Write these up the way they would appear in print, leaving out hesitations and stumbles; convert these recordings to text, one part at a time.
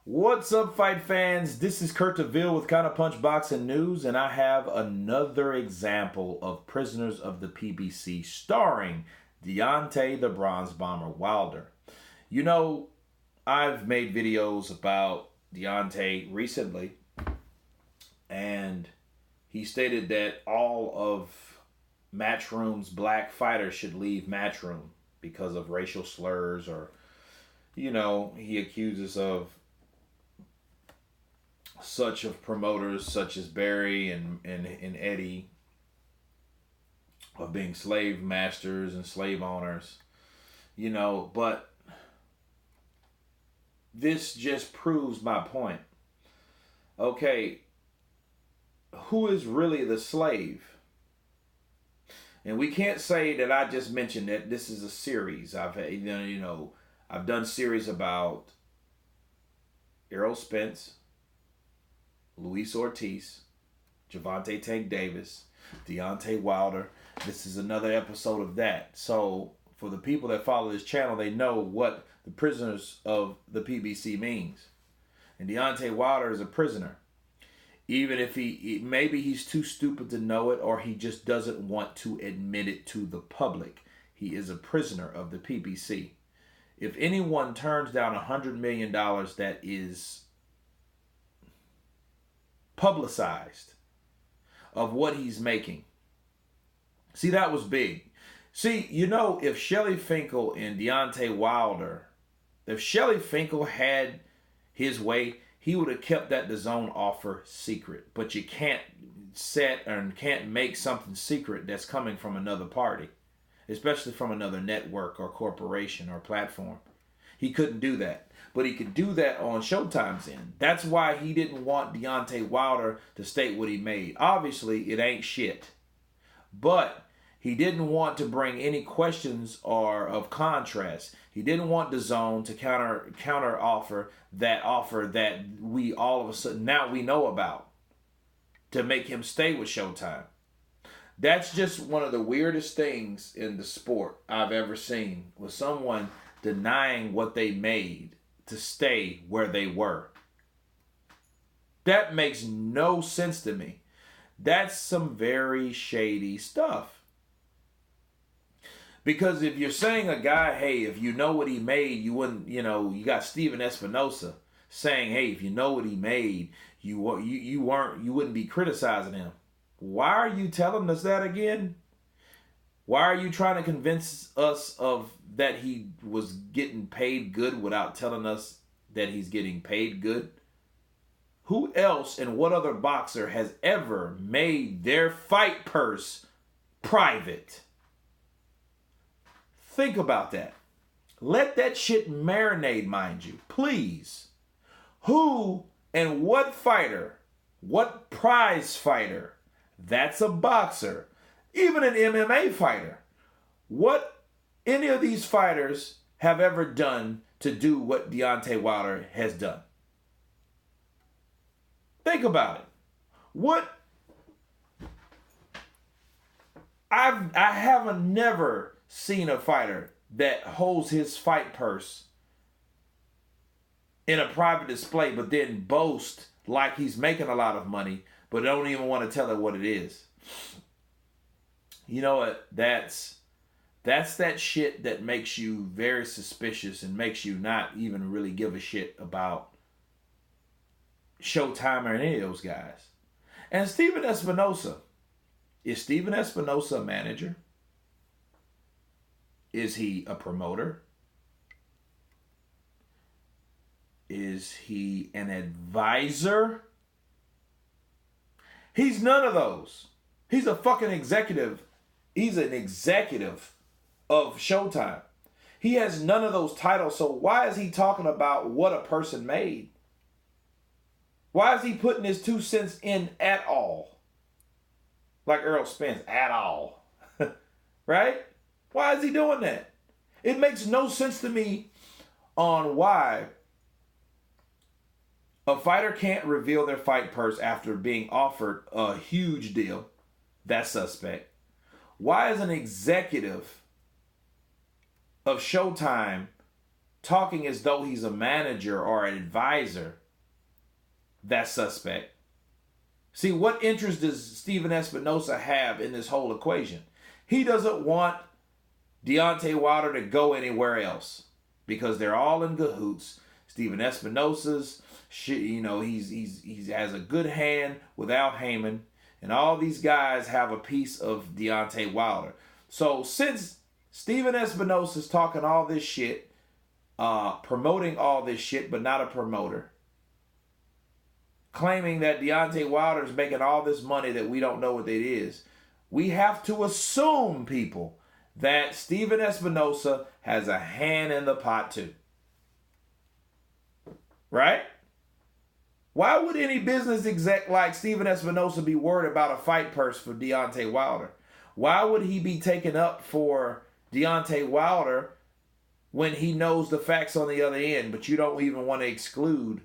What's up, fight fans? This is Kurt DeVille with Counter Punch Boxing News, and I have another example of Prisoners of the PBC starring Deontay the Bronze Bomber Wilder. You know, I've made videos about Deontay recently, and he stated that all of Matchroom's black fighters should leave Matchroom because of racial slurs, or, you know, he accuses of such of promoters such as Barry and Eddie of being slave masters and slave owners, you know, but this just proves my point. Okay, who is really the slave? And we can't say that I just mentioned that this is a series. I've done series about Errol Spence, Luis Ortiz, Gervonta Tank Davis, Deontay Wilder. This is another episode of that. So for the people that follow this channel, they know what the Prisoners of the PBC means. And Deontay Wilder is a prisoner. Even if maybe he's too stupid to know it, or he just doesn't want to admit it to the public. He is a prisoner of the PBC. If anyone turns down $100 million that is publicized of what he's making. See, that was big. See, you know, if Shelly Finkel and Deontay Wilder, if Shelly Finkel had his way, he would have kept that DAZN offer secret. But you can't set and can't make something secret that's coming from another party, especially from another network or corporation or platform. He couldn't do that. But he could do that on Showtime's end. That's why he didn't want Deontay Wilder to state what he made. Obviously, it ain't shit. But he didn't want to bring any questions or of contrast. He didn't want DAZN to counter offer that we all of a sudden now we know about to make him stay with Showtime. That's just one of the weirdest things in the sport I've ever seen, with someone denying what they made to stay where they were. That makes no sense to me. That's some very shady stuff. Because if you're saying a guy, hey, if you know what he made, you wouldn't, you got Steven Espinosa saying, hey, if you know what he made, you wouldn't be criticizing him. Why are you telling us that again? Why are you trying to convince us of that he was getting paid good without telling us that he's getting paid good? Who else and what other boxer has ever made their fight purse private? Think about that. Let that shit marinate, mind you, please. Who and what fighter, what prize fighter, that's a boxer, even an MMA fighter, what any of these fighters have ever done to do what Deontay Wilder has done? Think about it. What I haven't never seen a fighter that holds his fight purse in a private display but then boast like he's making a lot of money but don't even want to tell it what it is. You know what? That's that shit that makes you very suspicious and makes you not even really give a shit about Showtime or any of those guys. And Steven Espinosa. Is Steven Espinosa a manager? Is he a promoter? Is he an advisor? He's none of those. He's a fucking executive. He's an executive of Showtime. He has none of those titles, so why is he talking about what a person made? Why is he putting his 2 cents in at all? Like Errol Spence, at all. Right? Why is he doing that? It makes no sense to me on why a fighter can't reveal their fight purse after being offered a huge deal. That's suspect. Why is an executive of Showtime talking as though he's a manager or an advisor, that's suspect. See, what interest does Stephen Espinosa have in this whole equation? He doesn't want Deontay Wilder to go anywhere else because they're all in cahoots. Stephen Espinosa's, he has a good hand with Al Heyman, and all these guys have a piece of Deontay Wilder. So since Stephen Espinosa's talking all this shit, promoting all this shit, but not a promoter, claiming that Deontay Wilder is making all this money that we don't know what it is, we have to assume, people, that Stephen Espinosa has a hand in the pot too. Right? Why would any business exec like Stephen Espinosa be worried about a fight purse for Deontay Wilder? Why would he be taken up for Deontay Wilder when he knows the facts on the other end, but you don't even want to exclude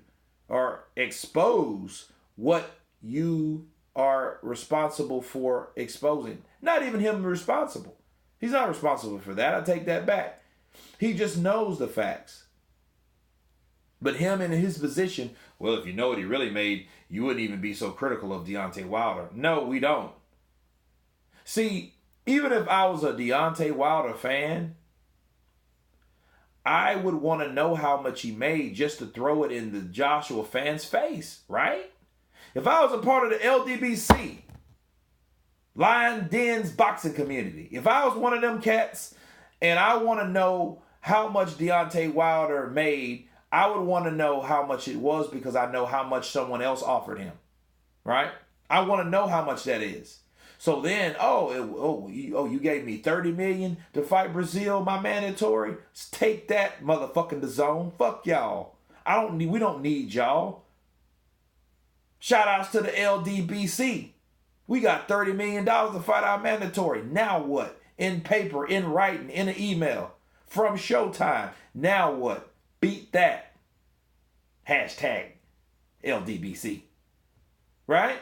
or expose what you are responsible for exposing? Not even him responsible. He's not responsible for that. I take that back. He just knows the facts. But him in his position, well, if you know what he really made, you wouldn't even be so critical of Deontay Wilder. No, we don't. See, even if I was a Deontay Wilder fan, I would want to know how much he made just to throw it in the Joshua fan's face, right? If I was a part of the LDBC, Lion Den's boxing community, if I was one of them cats and I want to know how much Deontay Wilder made, I would want to know how much it was because I know how much someone else offered him, right? I want to know how much that is. So then, you gave me $30 million to fight Brazil, my mandatory. Take that, motherfucking DAZN. Fuck y'all. We don't need y'all. Shout outs to the LDBC. We got $30 million to fight our mandatory. Now what? In paper, in writing, in an email from Showtime. Now what? Beat that. Hashtag LDBC. Right?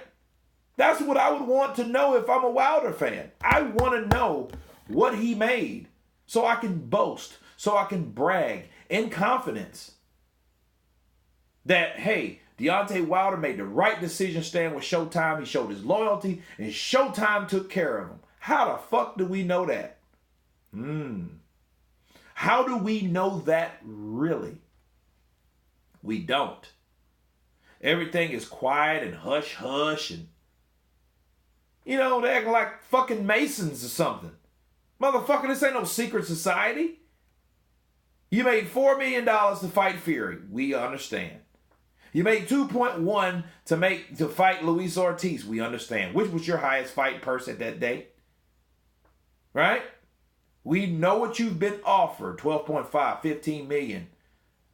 That's what I would want to know if I'm a Wilder fan. I want to know what he made so I can boast, so I can brag in confidence that, hey, Deontay Wilder made the right decision staying with Showtime. He showed his loyalty, and Showtime took care of him. How the fuck do we know that? How do we know that really? We don't. Everything is quiet and hush-hush, and they act like fucking Masons or something. Motherfucker, this ain't no secret society. You made $4 million to fight Fury. We understand. You made 2.1 to fight Luis Ortiz. We understand. Which was your highest fight purse at that day? Right? We know what you've been offered. 12.5, 15 million.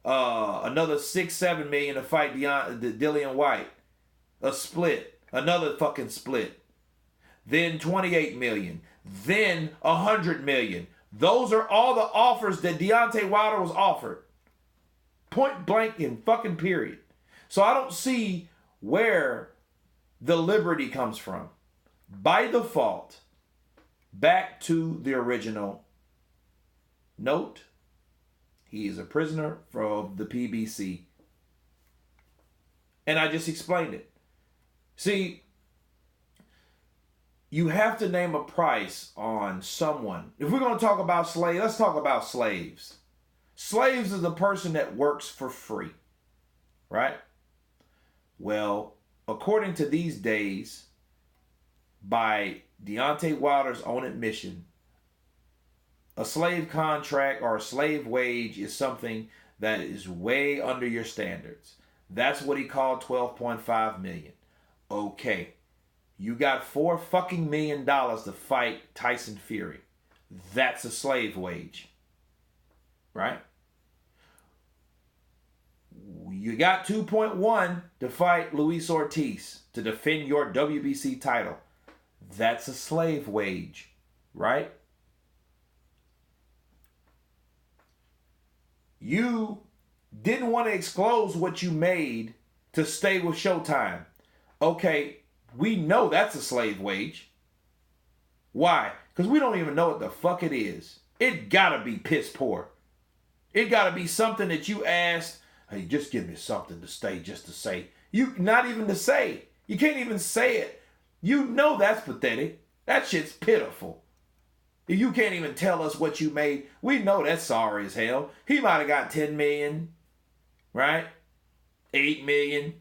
Another 6-7 million to fight Dillian White. A split. Another fucking split. Then 28 million. Then 100 million. Those are all the offers that Deontay Wilder was offered. Point blank and fucking period. So I don't see where the liberty comes from. By default, back to the original note, he is a prisoner from the PBC. And I just explained it. See, you have to name a price on someone. If we're going to talk about slaves, let's talk about slaves. Slaves is a person that works for free, right? Well, according to these days, by Deontay Wilder's own admission, a slave contract or a slave wage is something that is way under your standards. That's what he called 12.5 million. Okay. You got $4 fucking million to fight Tyson Fury. That's a slave wage. Right? You got 2.1 to fight Luis Ortiz to defend your WBC title. That's a slave wage. Right? You didn't want to disclose what you made to stay with Showtime. Okay, we know that's a slave wage. Why? Because we don't even know what the fuck it is. It gotta be piss poor. It got to be something that you asked, hey, just give me something to say, just to say. You, not even to say. You can't even say it. You know that's pathetic. That shit's pitiful. If you can't even tell us what you made, we know that's sorry as hell. He might have got 10 million, right? 8 million.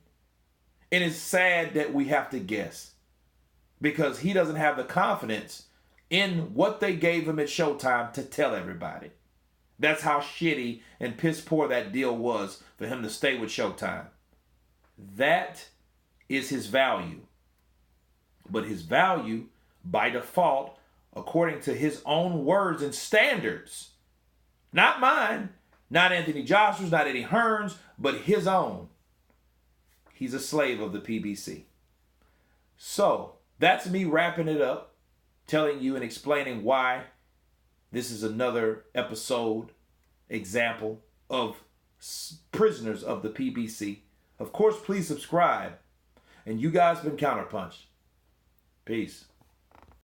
And it's sad that we have to guess because he doesn't have the confidence in what they gave him at Showtime to tell everybody. That's how shitty and piss poor that deal was for him to stay with Showtime. That is his value. But his value, by default, according to his own words and standards, not mine, not Anthony Joshua's, not Eddie Hearn's, but his own. He's a slave of the PBC. So, that's me wrapping it up, telling you and explaining why this is another example of prisoners of the PBC. Of course, please subscribe. And you guys been Counterpunched. Peace.